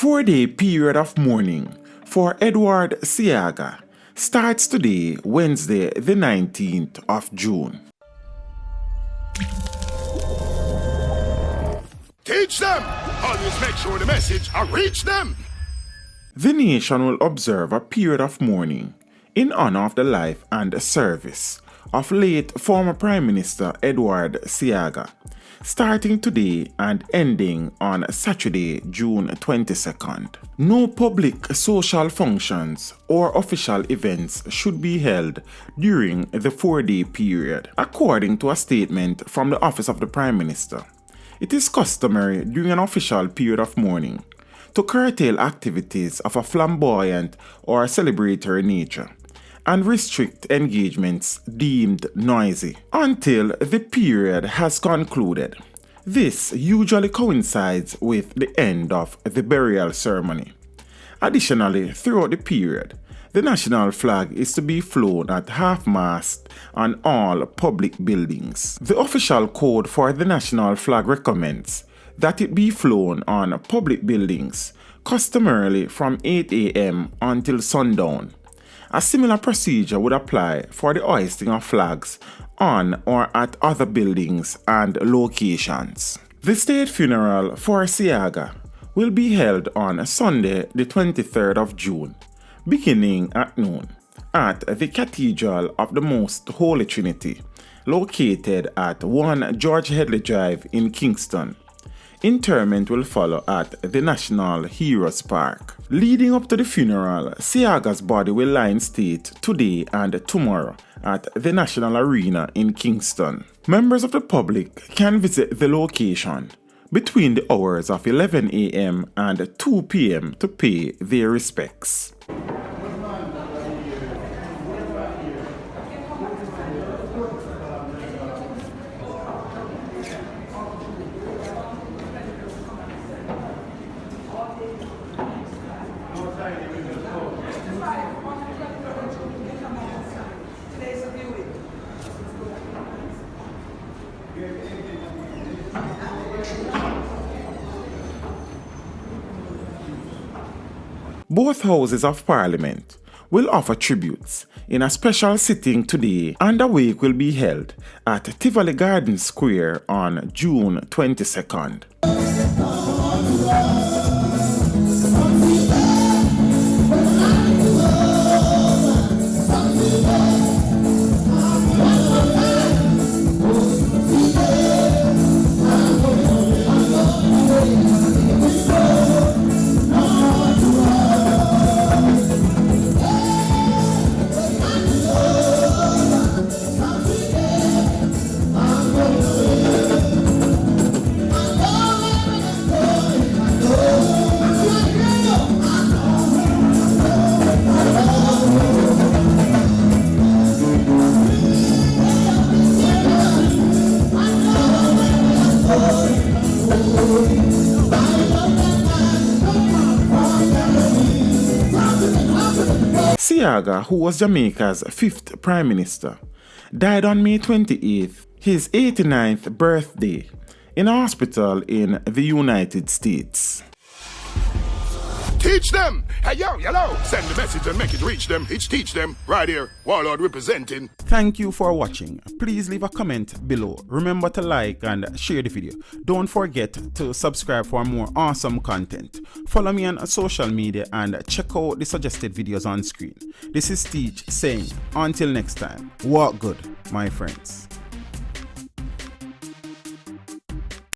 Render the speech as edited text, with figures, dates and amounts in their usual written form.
4-day period of mourning for Edward Seaga starts today, Wednesday, the 19th of June. Teach them! Always make sure the message reach them! The nation will observe a period of mourning in honor of the life and service of late former Prime Minister Edward Seaga, starting today and ending on Saturday, June 22nd. No public social functions or official events should be held during the 4-day period, according to a statement from the Office of the Prime Minister. It is customary during an official period of mourning to curtail activities of a flamboyant or celebratory nature and restrict engagements deemed noisy until the period has concluded. This usually coincides with the end of the burial ceremony. Additionally, throughout the period, the national flag is to be flown at half-mast on all public buildings. The official code for the national flag recommends that it be flown on public buildings, customarily from 8 a.m. until sundown. A similar procedure would apply for the hoisting of flags on or at other buildings and locations. The state funeral for Seaga will be held on Sunday, the 23rd of June, beginning at noon, at the Cathedral of the Most Holy Trinity, located at 1 George Headley Drive in Kingston. Interment will follow at the National Heroes Park. Leading up to the funeral, Seaga's body will lie in state today and tomorrow at the National Arena in Kingston. Members of the public can visit the location between the hours of 11 a.m. and 2 p.m. to pay their respects. Both houses of Parliament will offer tributes in a special sitting today, and a wake will be held at Tivoli Garden Square on June 22nd. Seaga, who was Jamaica's 5th Prime Minister, died on May 28th, his 89th birthday, in a hospital in the United States. Teach them! Hey, yo, hello! Send the message and make it reach them. It's teach them. Right here, Warlord representing. Thank you for watching. Please leave a comment below. Remember to like and share the video. Don't forget to subscribe for more awesome content. Follow me on social media and check out the suggested videos on screen. This is Teach saying, until next time, walk good, my friends.